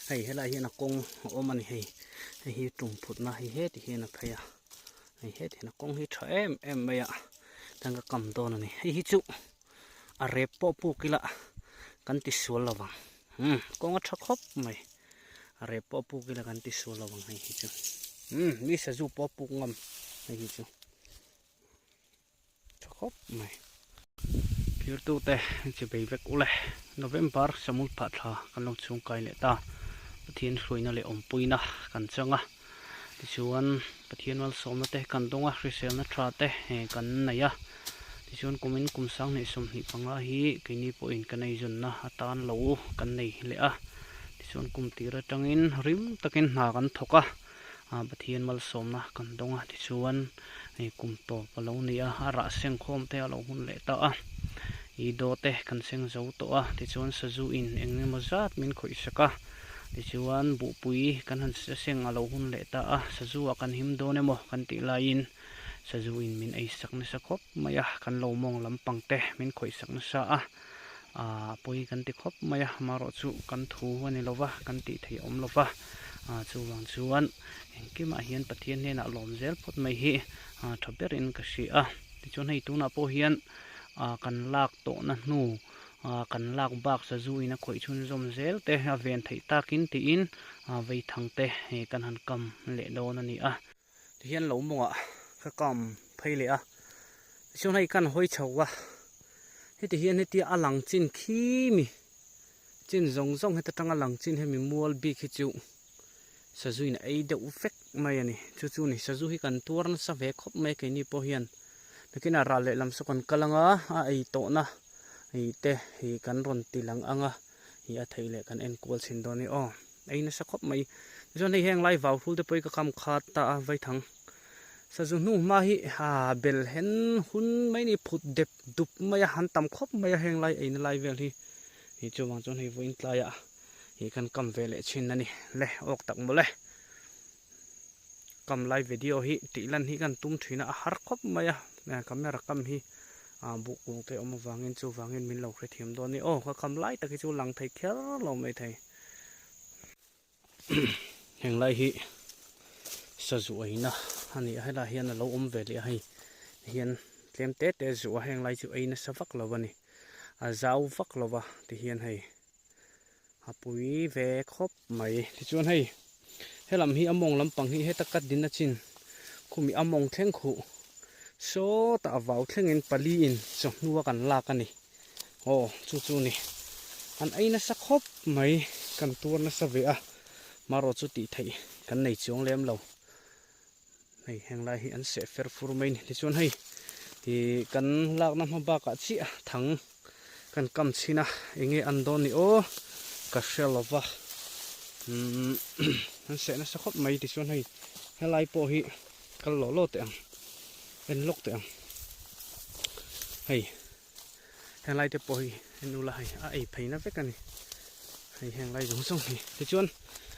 hay hela hi na kong om ani hi tung phut na hi het hi na phaya hi het na kong hi tha em maya tanga kam don ani hi chu a rep po pu kila kan ti sul lawang kong a thakop mai a rep po pu kila kan ti sul lawang hi chu mi sa zu po pu ngam hi chu thakop mai pure tu te che bei vek ule November samul pha tha kan long chung kai le ta pathian hruina le om puina kan changa ti chuan pathian wal som na te kan donga hrisel na thra te kan naya ti chuan kumin kumsang nei som hi panga hi kini po in kanai jun na atan lo kan nei le a ti chuan kum tira tangin rim takin na kan thoka pathian mal som na kan donga ti chuan kum to palo nia ara seng khom te alo hun le ta a I do te kan seng zo to a ti chuan sazu in eng mazat min khoi saka ti chuan bu pui kan han seng alo hun le ta a sazu a kan him do ne mo kan ti la in sazu in min ei sak na sakop maya kan lo mong lampang te min khoi sak na sa a pui kan ti khop maya maro chu kan thu ani lova kan ti thei om lova chu wang chuan engkima hian pathian he na lom zel phot mai hi thoberin ka si a ti chuan hei tu na po hian kan lak to na hnu kan lak bak sa zu ina khoi chun zom zel te ven thei takin ti in vei thang te kan han kam le don ani a ti hian lo monga ka kam phaile a chun hai kan hoi chhowa heti hian heti alang chin khi mi chin zong zong heta tanga lang chin he mi mual bi khi chu sa zu ina ei de ufek mai ani chu chu ni sa zu hi kan tur na sa ve khop mai ke ni po hian lekin ara le lam so kan kalanga ai to na hi te hi kan ron tilang anga hi a theile kan en kol chin do ni ai na sa khop mai jon hi heng lai vaw hul te poi ka kam khat ta vai thang sa zu nu ma hi bel hen hun mai ni phut dep dup mai han tam khop mai heng lai ai na lai vel hi chu wang jon hi voin tlaya hi kan kam vele chin ani le ok tak mo le kam live video hi tilan hi kan tum thina har khop mai camera kam hi bu kung te om wangin chu wangin min lo khre thiam do ni ka kam lai ta ki chu lang thei khel lo mai thei heng lai hi sa zu aina ani hala hian lo om ve le hi hian tlem te te zu heng lai chu aina savak lo wani zau vak lo wa ti hian hei apui ve khop mai ti chuan hei helam hi among lampang hi heta kat din na chin khumi among thleng khu so ta vaw thlengin pali in so nuwa kan la ka ni chu ni an aina sa khop mai kan tur na sa ve a maro chu ti thei kan nei chong lem lo nei heng lai hi an se fer fur mai ni chon hei hi kan lak na ma ba ka chi thang kan kam china enge an don ni ka shelova an se na sa khop mai ti chon hei helai po hi kal lo te en lok te hei heng lai te po hi en ula hai ai phaina vek ani hei heng lai jong song hi ti chuan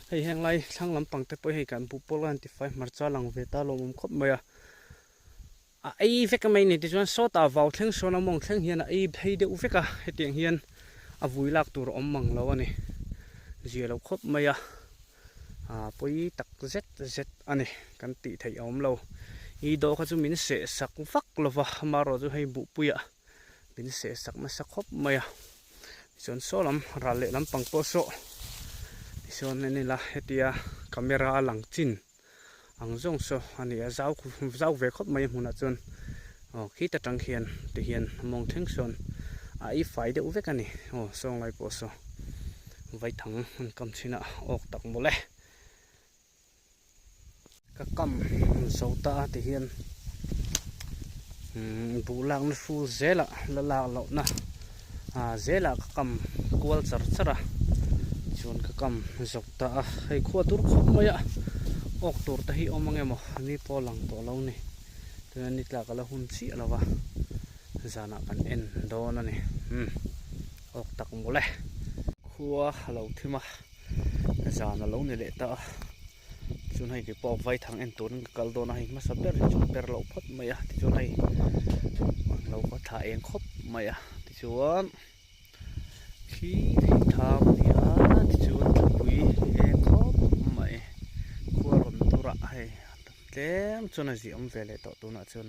hei heng lai thang lampang te po hei kan bu pol 95 marcha lang ve ta lo mum khop maya ai vek mai ni ti chuan so ta vaw thleng so na mong thleng hian ai phei de u veka hetiang hian a vui lak tur om mang lo ani je lo khop maya poi tak zet ani kan ti thei om lo I do kha chu min se sak vak lova maro chu hei bu puya min se sak na sak khop maya chon solam ra le lam pang po so chon ne la hetia camera lang chin ang jong so ani a zau ve khop mai huna chon khi ta tang hian ti hian mong theng son ai fai de uvek ani song lai po so vai thang kam china ok tak mole ka kam sota ti hian bu lang na fu zela la lo na zela ka kam kwal chara chon ka kam sota hei kho tur khop maya ok tur ta hi omange mo ni po lang to lo ni tu ni tla kala hun chi alawa zana kan en do na ni ok tak mole khuwa lo thima zana lo ni le ta chun hai ke po vai thang en ton kal do na hi ma saber chu per lo phot maya ti chun hai lo ko tha eng khop maya ti chuan khi tha ni a ti chuan pui เต็มจนสิอมเวเลต่อตัวน่ะจน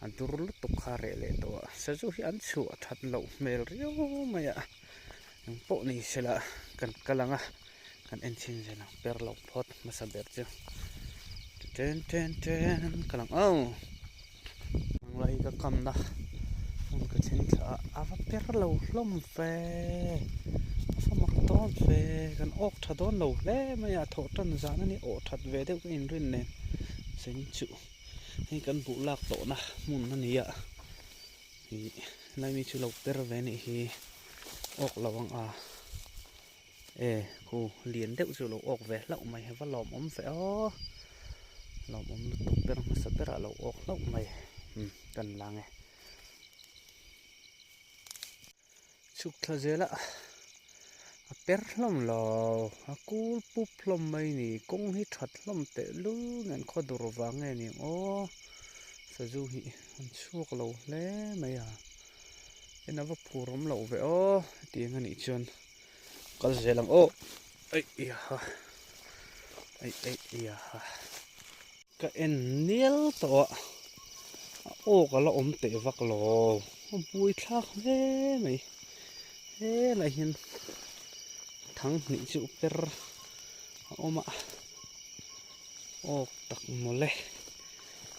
อันตุรุตุกคาเรเลตัวซะจูฮิอันชัวทัดโลเมลเรียวมายะยังโปนี่เสละกันกะลังอะกันเอ็นชินเสละเปรโลพอดมาซะเบรจูเทนกะลังมังไลก็กำนะมันก็เช่นอาฟเปรโลลมเฟอาฟมักต้นเฟกันออกทัดโดนโลเล่มายะโทตันจานันนี่ออกทัดเวเดก็อินรินเนเซนจูให้กันบุลากโตนะมุนนั่นนี่อ่ะนายมีชุลกเตอร์เวนี่ฮีออกระวังกูเลียนเด็กชุลกออกเวแล้วไม่ให้ว่าหลอมอมเฟอหลอมอมตุกเตอร์มาสเตอร์เราออกแล้วไม่กันลังไงชุกทะเจละเปรลมลอกูปุ๊บลมไม่นี่กงฮิทัดลมเตะลูเงินข้อดูรวังไงนี่โอ้สะจูฮิมันชั่วเราเล่ไม่เป็นนับผูรมเราไปโอ้ตีเงินอีจนก็เสียหลังโอ้ไอ้ยาก็เอ็นเนียลตัวโอ้ก็เราอมเตะวักโลบุยทักเล่ไม่อะไรเห็นทั้งนี่จูเปรโอมาออกตักหมดเลย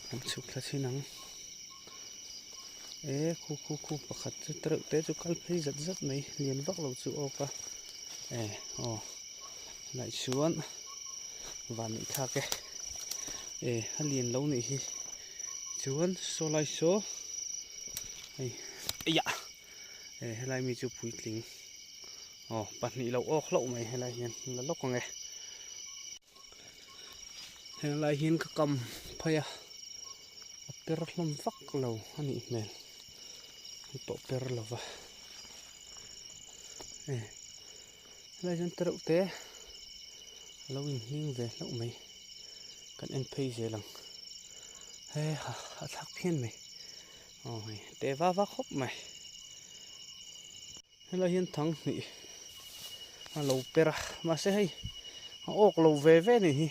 น้ำชุบละชินังคูประคัดจุดตระเตจุกัลเพย์จัดไหมเลียนวักเราจูออกะไหลชวนวันนี้ทักฮันเลียนเรานี่ชวนโซไลโซยะไหลมีจูปุยลิงปัจจุบันเราออกเล่าไหมให้ไรเห็นแล้วลกไงให้ไรเห็นก็กำพยาเปรลมฟักเราอันนี้แมนตัวเปรเราวะไรจนตระเตะเราวิ่งนิ่งเวเล่าไหมกันเอ็นเพย์เจลังทักเพี้ยนไหมเตะว่าครบไหมให้ไรเห็นทั้งนี่เราเปรมาเสียให้ออกเราเวนี่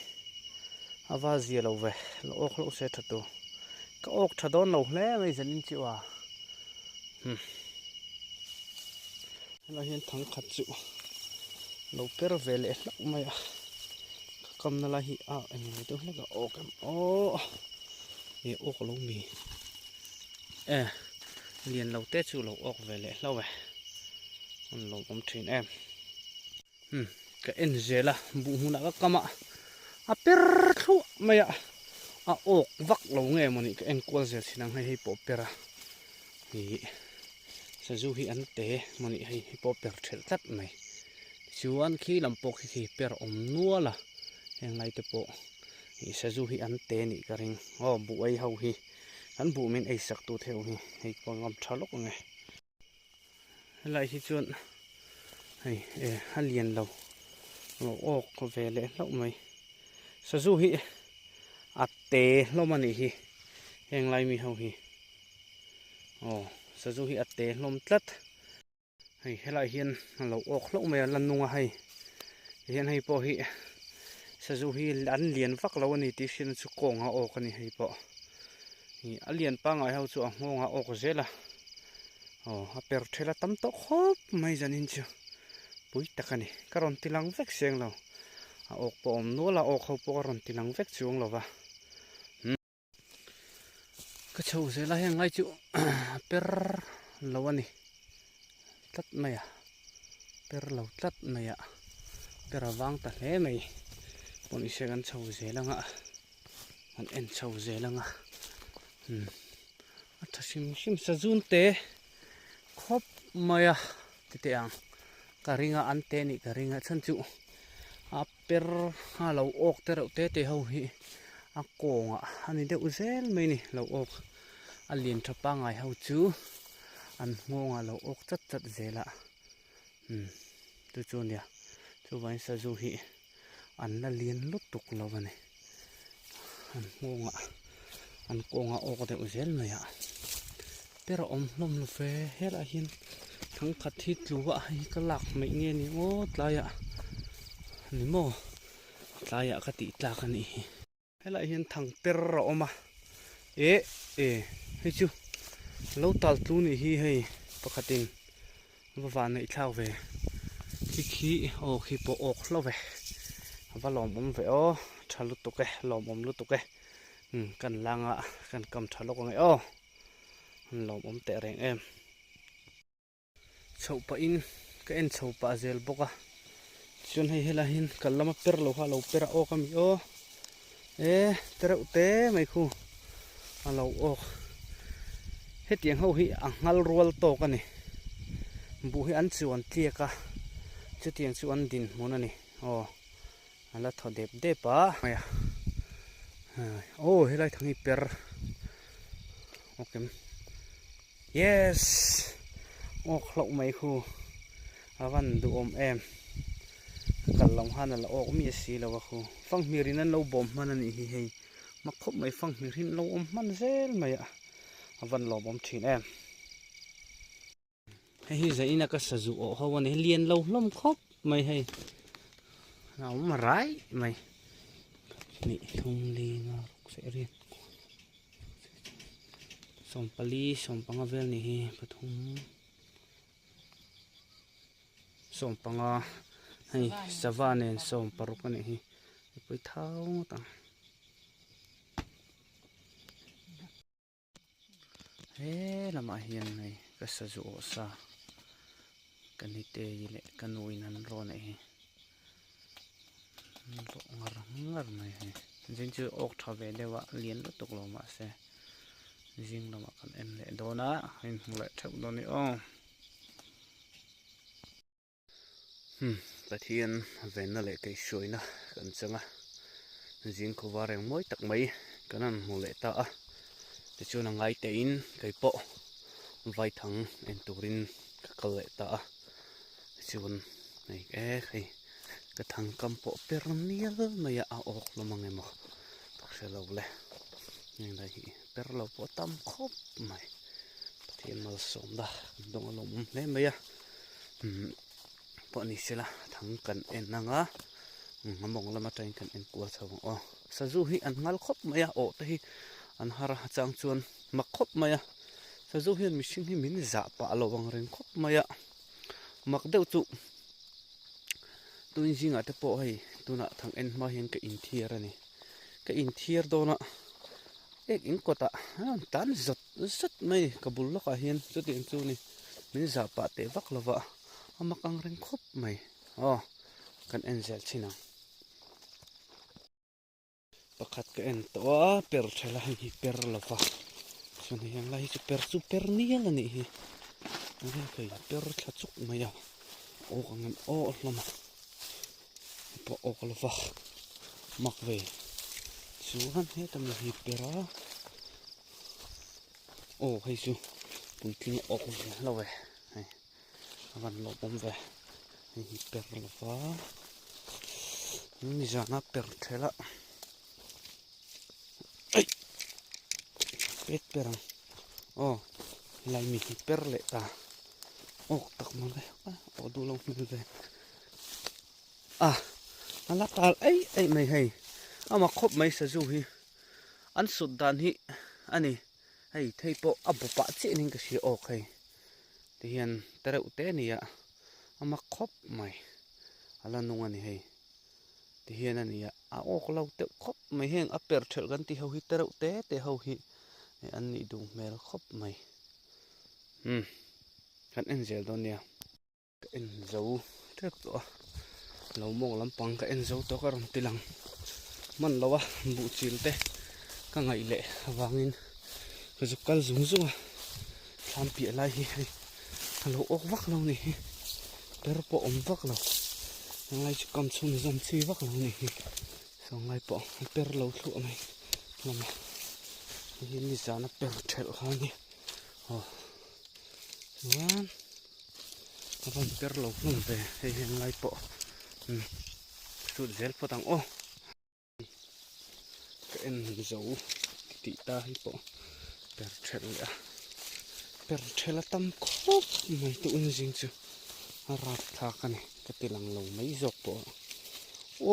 อาวาเสียเราเวเราออกเราเสียทัดตัวก็ออกทัดโดนเราแล้วไม่จะนินจิวะเราเห็นทั้งขัดจุเราเปรเวเละเราไม่กำนั่นละฮีอันนี้ตัวนี้ก็ออกกันออกเรามีเรียนเราเตะจุเราออกเวเละเราเวมันเราผมถึงก็เอ็นเจล่ะบุหุนักก็มาเปรทุไม่ออกวักเราไงมันนี่ก็เอ็นกวนเจสินังให้ปอเปรนี่สะจูฮีอันเตะมันนี่ให้ปอเปรเทลตัดไหมชวนขี้ลำปกขี้เปรอมนัวล่ะยังไงแต่ปอนี่สะจูฮีอันเตะนี่ก็เองบุไอเฮาฮีอันบุมันไอสักตัวเท่าฮีให้กวนงำชาลกไงอะไรที่ชวนฮันเลียนเราออกก็เวเลยเราไม่สะจูฮีอัดเตะเรามันนี่ฮียังไรมีเฮาฮีสะจูฮีอัดเตะลมตัดให้ไรเห็นเราออกเราไม่ลันนัวให้เห็นให้พอฮีสะจูฮีอันเลียนฟักเราวันนี้ที่ฉันสุกงเอาออกกันนี่ให้พอนี่อันเลียนปังไอ้เฮาจู่งงเอาออกเสร็จละเปิดเทละตั้มโตครบไม่จันนินจูปุยตะกันนี่กรอนติลังเวกเสียงเราออกปอมนัวเราออกเขาปกรอนติลังเวกช่วงเราวะก็ชูเสียละยังไงจูเปิดเราวันนี้ตัดไหมเปิดเราตัดไหมเปิดวางตัดเลยไหมปนอีเสียกันชูเสียละมันเอ็นชูเสียละถ้าชิมสะจุนเตะครบไหมติดยังการิงอันเตนี่การิงฉันจูเปรเราออกแต่เราเตะเฮาฮีโกงอันนี้เดี๋ยวเซลไม่นี่เราออกอันเลียนทับปังไงเฮาจูอันงงเราออกจัดเซละตัวจูเนี่ยตัววันสะจูฮีอันนั่นเลียนลุดตุกเราวันนี้อันงงอันโกงออกแต่เซลไม่เปรอมลมเฟเฮละหินทั้งขัดทิศหรือว่าให้กระหลักไม่เงี้ยนี่โอ้ตายนี่โม่ตายกติตากันนี่ hay lại hiện thằng per rõ mà ế hay chưa lâu tàu tu này hi hay bác khát tình và này thao về khi khi bộ ốc lâu về và lòm ôm về trả lụt tục cái lòm ôm lụt tục cái cần lang ạ cần cầm trả lụt ngay lòm ôm tệ rèn em chậu pa in cái em chậu pa zel bốc à chun hay là hin cần làm per lâu ha lâu per o kami terau te mai khu lâu hết tiếng hậu hi ngal rual to ka ni bu hi an chuan tia ka chu tiếng chu an din mona ni ala tho dep pa maya he lai thangi per okay yes khlau mai khu awan du em kan long han la mi si lo khu phang mirin an lo bom man ani hi hei ma khop mai phang mirin lo man zel mai awan lo bom thin em hei zaina ka saju hawan he lian lo hlom khop mai hei nào mà rái mày nị thông li nga sẽ riêng som pali som pangavel ni pathum som panga hay savanen som paruk ni hi poi thau ta he lama hian nei ka saju sa kanite ile kanuinan ro nei ngar mai he jin chu ok thave lewa lian lo tok lo ma se jing lo ma kan en le dona hin le thau do ni pathian ven na le kai shoina kan changa jing ko wareng moi tak mai kanan mu le ta te chu na ngai te in kai po vai thang en turin ka kal le ta chuan nei khai cái thằng cầm bộ perniel mà ya ok lo mang mo tak se lo le nên đây per lo po tam khop mai thiên mal som da dong lo le mai ya po ni sela thằng kan en nanga ngamong lama train kan en kwa chaw sa zu hi an ngal khop mai ya te hi an hara chang chuan mak khop mai ya sa zu hian mishing hi min za pa lo wang ren khop mai ya mak deuh chu tuin jinga te po hei tuna thang en ma hian ka in thiar ani ka in thiar dona ek in kota tan zat mai kabul lo ka hian chu tin chu ni min za pa te vak lova amakang reng khop mai kan en zel china pakhat ka en to per thela hi per lova chuni yang lai chu per nial ani hi ani kai per thachuk mai ya ngam lama po oklova makve chuan he tam la hi pera hei chu puitling okve lawe hei awan lo bom ve hi per lova ni jana per thela ai pet perang lai mi hi per le ta tak ma ve du lo mi ve ala tal ai mai hei ama khop mai sa zu hi an sut dan hi ani hei thei po abu pa che ning ka si ok hei ti hian tereu te ni ya ama khop mai ala nung ani hei ti hian ani ya ok lo te khop mai heng a per thel gan ti ho hi tereu te ho hi an ni du mel khop mai kan en zel don ya en zo tek to lâu mong lắm bằng cái en dấu to cái rồng tilang man lâu bụ chìm te các ngày lễ vàng in cái dục cal dùng làm bịa lại hi lâu ốc vác lâu này per po vác lâu ngày chỉ cầm xuống dầm chi vác lâu này xong ngày po per lâu lụa này làm hiện đi ra nó per chẹt hơn đi đúng các bạn per lâu luôn về hiện ngày po sụt zel potang cái en dấu tị ta hi po per thela tam khop mai tu un jing chu rat tha ka ni ka tilang lo mai jok po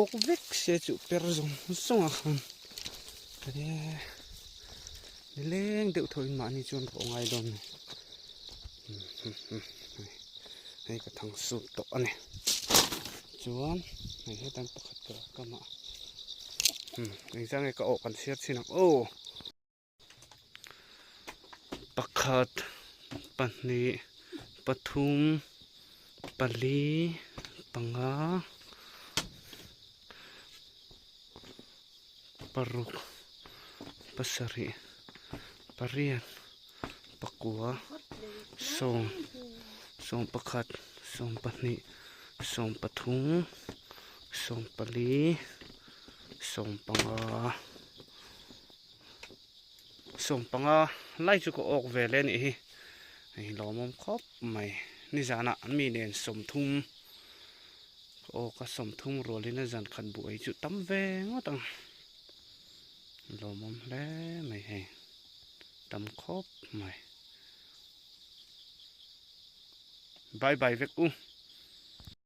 ok vek se chu per zong song a khan ก็ได้เล่งเดี๋ยวถอยมานี่จนของไอ้ดอนให้กระทั่งสุดตกอันนี้จวนให้ตั้งประคัดก็มาอีกจังไงก็ออกกันเสียสินะโอ้ประคัดปันนี้ปทุมปลีปังงาปรุกปัสริปเรียนปะกัวส่งประคัดส่งปันนี้ส่งปทุมส่งปลีส่งปังงาส่งปังงาไล่จุกออกเวเลนี่ให้ล้อมครบใหม่นี่จานะมีเด่นสมทุ่มโอ้ก็สมทุ่มรัวเลยนะจันขันบุยจุดตั้มแวงว่าตังล้อมแล้วไม่ให้ตั้มครบใหม่บายบายเวกุ